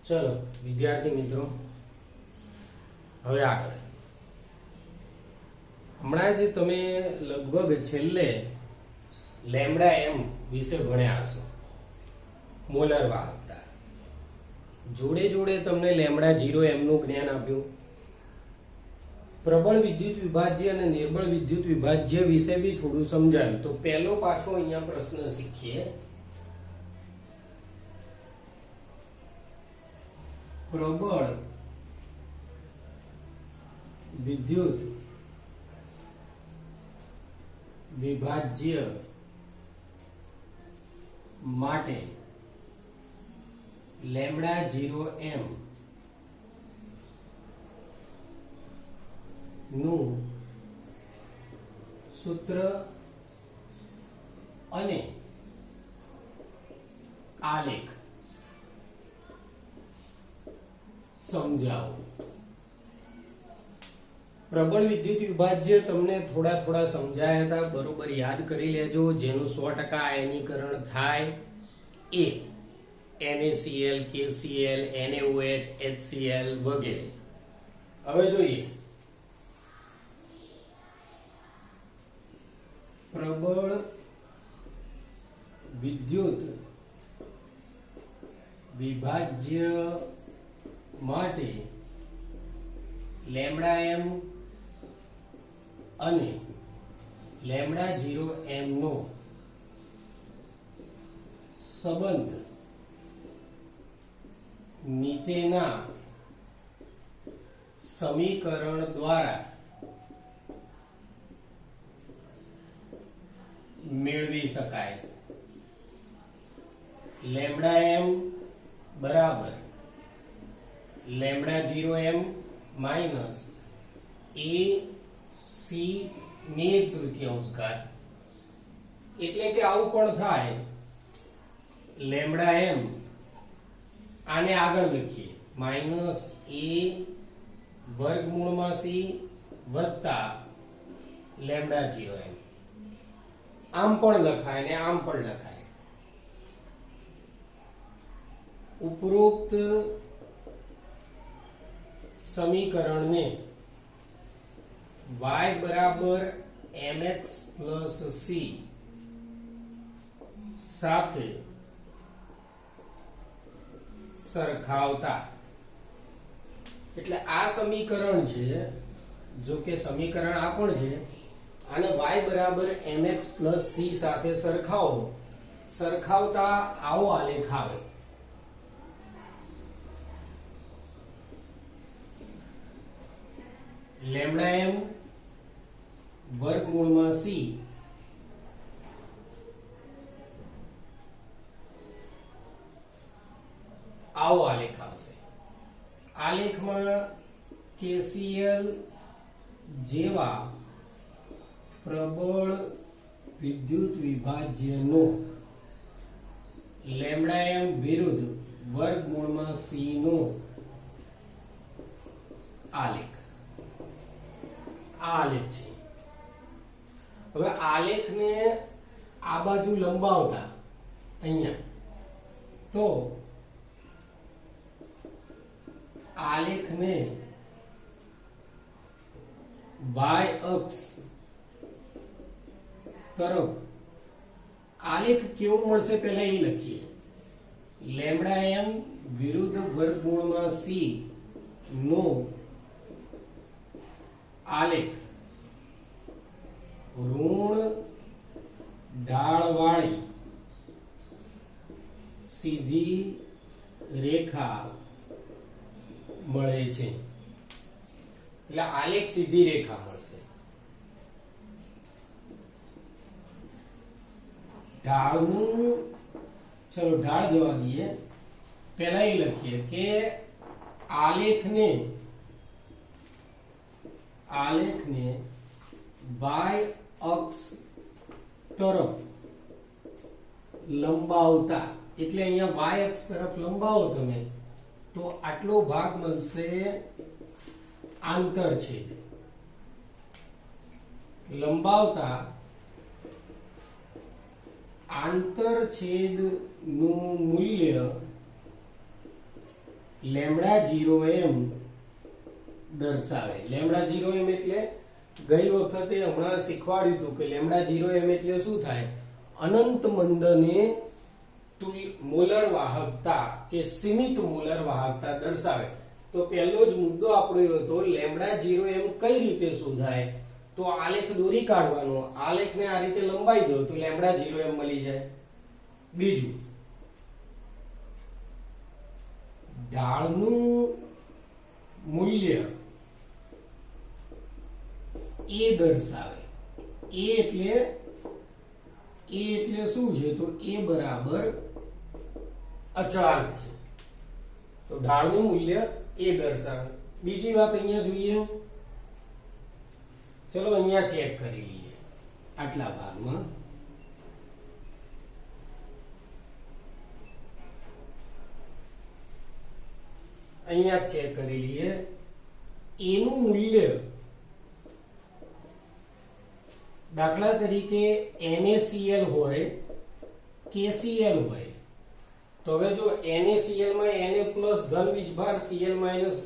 चलो विद्यार्थी मित्रों, હવે આગળ હમણાં જ તમે લગભગ છેલ્લે લેમ્ડા એમ વિશે ભણ્યા હશો. મોલર વાહકતા જોડે જોડે તમને લેમ્ડા 0 એમ નું જ્ઞાન આપ્યું. પ્રબળ વિદ્યુત વિભાજ્ય અને નિર્બળ વિદ્યુત વિભાજ્ય વિશે બી થોડું સમજાયું. તો પહેલો પાછો અહીંયા પ્રશ્ન શીખીએ. પ્રબળ વિદ્યુત વિભાજ્ય માટે લેમ્ડા 0 એમ નું સૂત્ર અને આલેખ સમજાવો. પ્રબળ વિદ્યુત વિભાજ્ય તમને થોડા થોડા સમજાયા હતા, બરોબર યાદ કરી લેજો. જેનું 100% આયનીકરણ થાય એ NaCl, KCl, NaOH, HCl વગેરે. હવે જોઈએ પ્રબળ વિદ્યુત વિભાજ્ય માટે લેમ્ડા એમ અને લેમ્ડા 0 એમ નો સંબંધ નીચેના સમીકરણ દ્વારા મેળવી શકાય. લેમ્ડા એમ બરાબર lambda 0 M minus A C ની 1/3 ઘાત. એટલે કે આવું પણ થાય. લેમ્ડા એમ આને આગળ લખીએ માઇનસ એ વર્ગમૂળમાં સી વત્તા લેમ્ડા 0 એમ. આમ પણ લખાય ને આમ પણ લખાય. ઉપરોક્ત સમીકરણને y બરાબર mx પ્લસ c સાથે સરખાવતા, એટલે આ સમીકરણ છે, જો કે સમીકરણ આ પણ છે, આને y બરાબર mx પ્લસ c સાથે સરખાવો. સરખાવતા આવો આલેખ આવે. લેમ્ડા એમ વર્ગમૂળમાં c આવો આલેખ આવશે. આલેખમાં KCl જેવા પ્રબળ વિદ્યુત વિભાજ્યનો લેમ્ડા એમ વિરુદ્ધ વર્ગમૂળમાં c નો આલેખ. આલેખ છે. હવે આલેખને આ બાજુ લંબાવતા અહીંયા તો આલેખને y અક્ષ તરફ આલેખ કેવો મળશે પહેલા એ લખીએ. લેમ્ડા એમ વિરુદ્ધ વર્ગમૂળમાં c નો આલેખ ઋણ ઢાળવાળી સીધી રેખા મળે છે. એટલે આલેખ સીધી રેખા મળશે. ઢાળનું ચલો ઢાળ જવા દઈએ, પહેલા એ લખીએ કે આલેખને y અક્ષ તરફ લંબાવતા, એટલે અહીંયા y અક્ષ તરફ લંબાવો તમે તો આટલો ભાગ મળશે આંતરછેદ. લંબાવતા આંતરછેદનું મૂલ્ય લેમ્બડા 0m દર્શાવે. લેમ્બડા 0m એટલે ગઈ વખતે હમણાં શીખવાડ્યું હતું કે લેમ્બડા 0m એટલે શું થાય? અનંત મંદને મોલર વાહકતા કે સીમિત મોલર વાહકતા દર્શાવે. તો પહેલો જ મુદ્દો આપણો એ હતો લેમ્બડા 0m કઈ રીતે શોધાય? તો આલેખ દોરી કાઢવાનો, આલેખને આ રીતે લંબાઈ દો તો લેમ્બડા 0m મળી જાય. બીજું, ઢાળનું મૂલ્ય એ દર્શાવે. એ એટલે શું છે? તો એ બરાબર અચળાંક છે. તો ઢાળનું મૂલ્ય એ દર્શાવે. બીજી વાત અહીંયા જોઈએ, ચલો અહીંયા ચેક કરી લઈએ. આટલા ભાગમાં અહીંયા ચેક કરી લઈએ. એનું મૂલ્ય દાખલા તરીકે NaCl હોય, KCl હોય. તો હવે જો NaCl માં Na પ્લસ ધન વીજભાર, Cl માઇનસ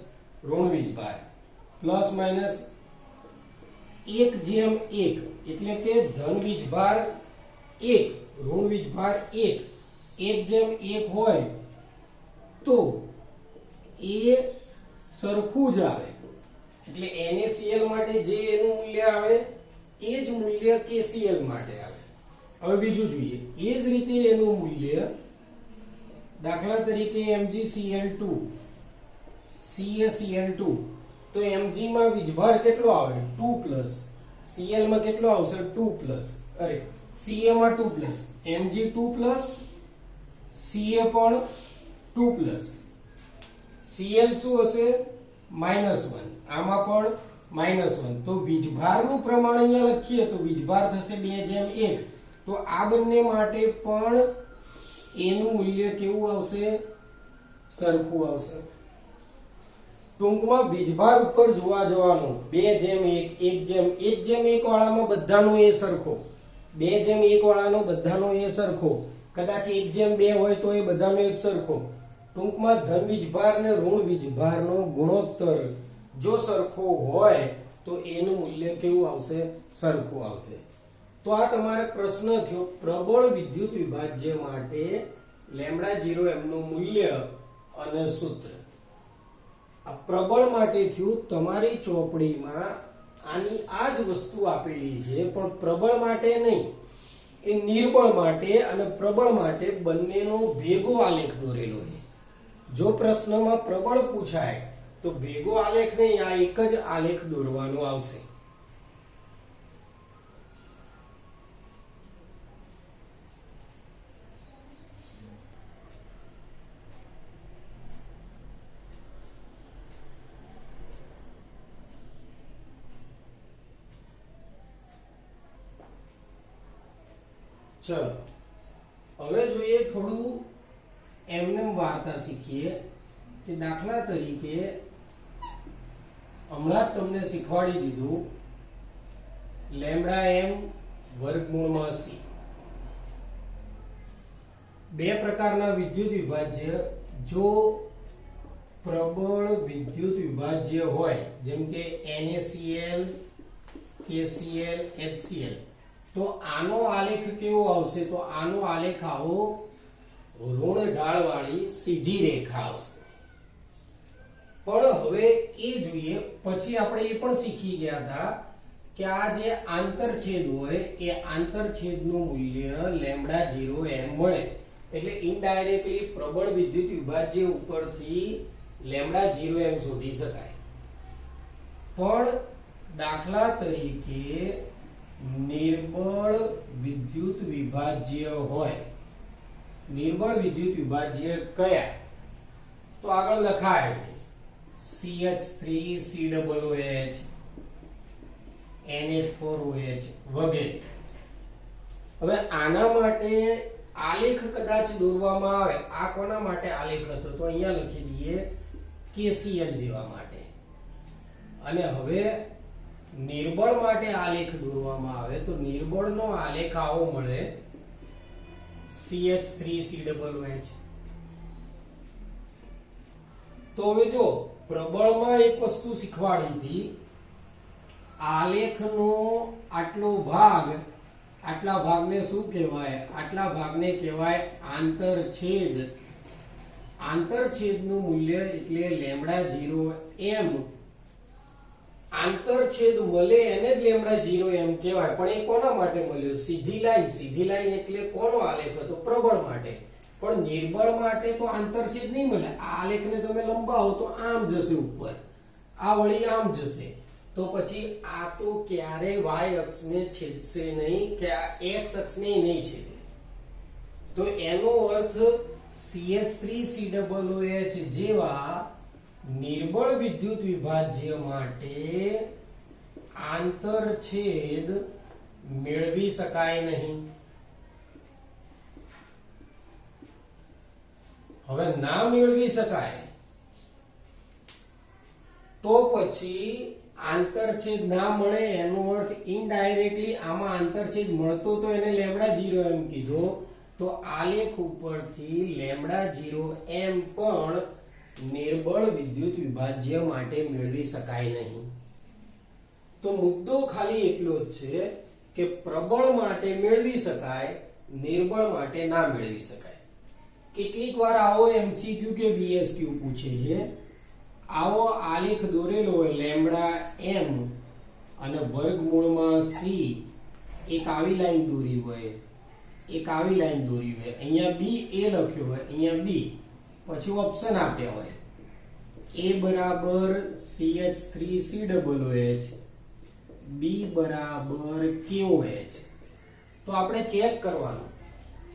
ઋણ વીજભાર, પ્લસ માઇનસ 1/1 એટલે કે ધન વીજભાર 1 ઋણ વીજભાર 1 1/1 હોય તો એ સરખું જ આવે. એટલે NaCl માટે જે એનું મૂલ્ય આવે એ જ મૂલ્ય KCl માટે આવે. હવે બીજું જોઈએ, એ જ રીતે એનું મૂલ્ય દાખલા તરીકે MgCl2 CaCl2 તો Mg માં વીજભાર કેટલો આવે? 2+. Cl માં કેટલો આવશે? 2+. અરે Ca માં 2+, Mg 2+, Ca પણ 2+. Cl શું હશે? -1. આમાં પણ -1. તો વીજભારનું પ્રમાણ અહીંયા લખીએ તો વીજભાર થશે 2/1. તો આ બંને માટે પણ એનું મૂલ્ય કેવું આવશે? સરખું આવશે. ટૂંકમાં વીજભાર ઉપર જોવા જવાનું 2/1 1/1 વાળામાં બધાનો એ સરખો, 2/1 વાળાનો બધાનો એ સરખો, કદાચ 1/2 હોય તો એ બધાનો એક સરખો. ટૂંકમાં ધન વીજભાર ને ઋણ વીજભારનો ગુણોત્તર જો સરખો હોય તો એનું મૂલ્ય કેવું આવશે? સરખું આવશે. તો આ તમારો પ્રશ્ન થયો પ્રબળ વિદ્યુત વિભાજ્ય માટે લેમ્બડા 0m નું મૂલ્ય અને સૂત્ર. આ પ્રબળ માટે થયું. તમારી ચોપડીમાં આની આ જ વસ્તુ આપેલી છે, પણ પ્રબળ માટે નહીં, એ નિર્બળ માટે અને પ્રબળ માટે બંનેનો ભેગો આલેખ દોરેલો છે. જો પ્રશ્નમાં પ્રબળ પૂછાય તો ભેગો આલેખ નહીં, આ એક જ આલેખ દોરવાનો આવશે. ચલો હવે જોઈએ થોડું એમને વાર્તા શીખીએ કે દાખલા તરીકે હમણાં તમને શીખવાડી દીધું લેમ્બડા m વર્ગમૂળમાં c. બે પ્રકારના વિદ્યુત વિભાજ્ય જો પ્રબળ વિદ્યુત વિભાજ્ય હોય જેમ કે NaCl KCl HCl તો આનો આલેખ કેવો આવશે? તો આનો આલેખ આવો ઋણ ઢાળ વાળી સીધી રેખા આવશે. પણ હવે એ જોઈએ પછી આપણે એ પણ શીખી ગયા હતા કે આ જે આંતરછેદ હોય એ આંતરછેદનું મૂલ્ય લેમ્બડા 0m મળે. એટલે ઇનડાયરેક્ટલી પ્રબળ વિદ્યુત વિભાજ્ય ઉપરથી લેમ્બડા 0m શોધી શકાય. પણ દાખલા તરીકે નિર્બળ વિદ્યુત વિભાજ્ય હોય, નિર્બળ વિદ્યુત વિભાજ્ય કયા? તો આગળ લખાય છે CH3COOH NH4OH વગેરે. હવે આના માટે આલેખ કદાચ દોરવામાં આવે, આ કોના માટે આલેખ હતો? તો અહીંયા લખી દઈએ KCl જેવા માટે. અને હવે નિર્બળ માટે આલેખ દોરવામાં આવે તો નિર્બળનો આલેખ આવો મળે CH3COOH. તો હવે જો પ્રબળમાં એક વસ્તુ શીખવાડી હતી, આલેખનો આટલો ભાગ, આટલા ભાગને શું કહેવાય? આટલા ભાગને કહેવાય આંતરછેદ. આંતરછેદનું મૂલ્ય એટલે લેમ્ડા 0 એમ. આંતરછેદ મળે એને જ લેમ્ડા 0 એમ કહેવાય. પણ એ કોના માટે મળ્યો? સીધી લાઈન. સીધી લાઈન એટલે કોનો આલેખ હતો? પ્રબળ માટે. પણ નિર્બળ માટે તો આંતરછેદ નહીં મળે. આ આલેખને તમે લંબાવો તો આમ જશે ઉપર, આ વળી આમ જશે. તો પછી આ તો ક્યારે y અક્ષને છેદશે નહીં કે આ x અક્ષને નહીં છેદે. તો એનો અર્થ CH3COOH જેવા નિર્બળ વિદ્યુત વિભાજ્ય માટે આંતરછેદ મેળવી શકાય નહીં. હવે ના મેળવી શકાય તો પછી આંતરછેદ ના મળે એનો અર્થ ઇનડાયરેક્ટલી આમાં આંતરછેદ મળતો તો એને લેમ્ડા 0 એમ કીધો. તો આલેખ ઉપરથી લેમ્ડા 0 એમ પણ નિર્બળ વિદ્યુત વિભાજ્ય માટે મેળવી શકાય નહીં. તો મુદ્દો ખાલી એટલો જ છે કે પ્રબળ માટે મેળવી શકાય, નિર્બળ માટે ના મેળવી શકાય. કેટલીક વાર આવો MCQ કે VSQ પૂછે છે. આવો આલેખ દોરેલો હોય લેમ્ડા m અને વર્ગમૂળમાં c, એક આવી લાઈન દોરી હોય, એક આવી લાઈન દોરી હોય, અહીંયા b a લખ્યો હોય, અહીંયા b, પછી ઓપ્શન આપ્યા હોય a બરાબર CH3COOH, b બરાબર KOH. તો આપણે ચેક કરવાનું.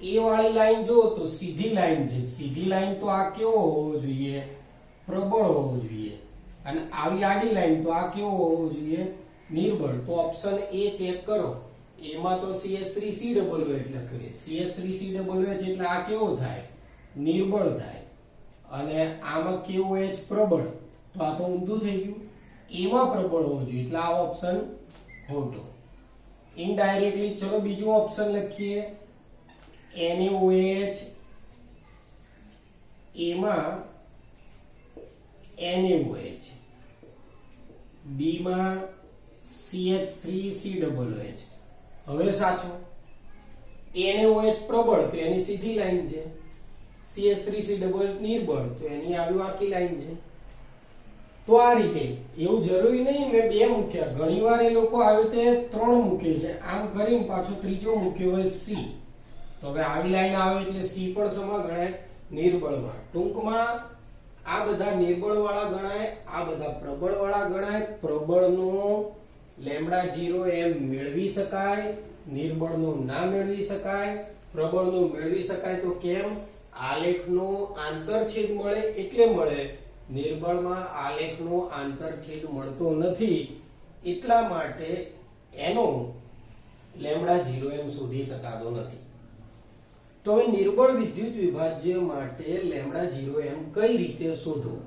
એ વાળી લાઈન જો તો સીધી લાઈન છે. સીધી લાઈન તો આ કેવો હોવો જોઈએ? પ્રબળ હોવો જોઈએ. અને આવી આડી લાઈન તો આ કેવો હોવો જોઈએ? નિર્બળ. તો ઓપ્શન એ ચેક કરો. એમાં તો CH3COOH લખ્યું. CH3COOH એટલે આ કેવો થાય? નિર્બળ થાય. અને આમાં KOH પ્રબળ. તો આ તો ઊંધું થઈ ગયું. એમાં પ્રબળ હોવો જોઈએ એટલે આ ઓપ્શન ખોટો. ઇનડાયરેક્ટલી ચલો બીજો ઓપ્શન લખીએ. NaOH, એમાં NaOH, B માં CH3COOH. હવે સાચું. NaOH પ્રબળ તો એની સીધી લાઈન છે, CH3COOH નિર્બળ તો એની આવી આખી લાઈન છે. તો આ રીતે એવું જરૂરી નહીં મેં બે મૂક્યા. ઘણીવાર એ લોકો આવી રીતે 3 મૂકે છે. આમ કરીને પાછો ત્રીજો મૂક્યો હોય C. તો હવે આવી લાઈન આવે એટલે C પણ સમા ગણાય નિર્બળમાં. ટૂંકમાં આ બધા નિર્બળ વાળા ગણાય, આ બધા પ્રબળ વાળા ગણાય. પ્રબળનો લેમ્ડા 0 એમ મેળવી શકાય, નિર્બળનો ના મેળવી શકાય. પ્રબળનો મેળવી શકાય તો કેમ? આલેખનો આંતરછેદ મળે એટલે મળે. નિર્બળમાં આલેખનો આંતરછેદ મળતો નથી એટલા માટે એનો લેમ્ડા 0 એમ શોધી શકાતો નથી. તો હવે નિર્બળ વિદ્યુત વિભાજ્ય માટે લેમ્ડા 0 એમ કઈ રીતે શોધવું?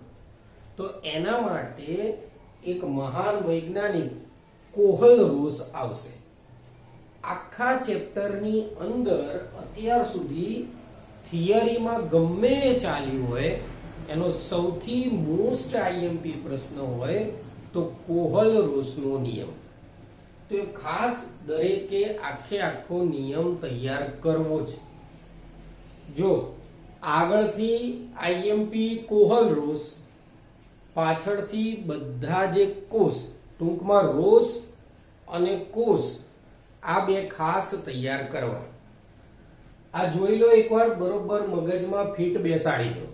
તો એના માટે એક મહાન વૈજ્ઞાનિક કોહલરોસ આવશે. આખા ચેપ્ટરની અંદર અત્યાર સુધી થિયરીમાં ગમે ચાલ્યું હોય એનો સૌથી મોસ્ટ IMP પ્રશ્ન હોય તો કોહલરોસનો નિયમ. તો ખાસ દરેકે આખો નિયમ તૈયાર કરવો છે. જો આગળથી IMP કોહલરોસ, પાછળથી બધા જે કોષ, ટૂંકમાં રોસ અને કોષ, આ બે ખાસ તૈયાર કરવા. આ જોઈ લો એકવાર, બરોબર મગજમાં ફિટ બેસાડી દો.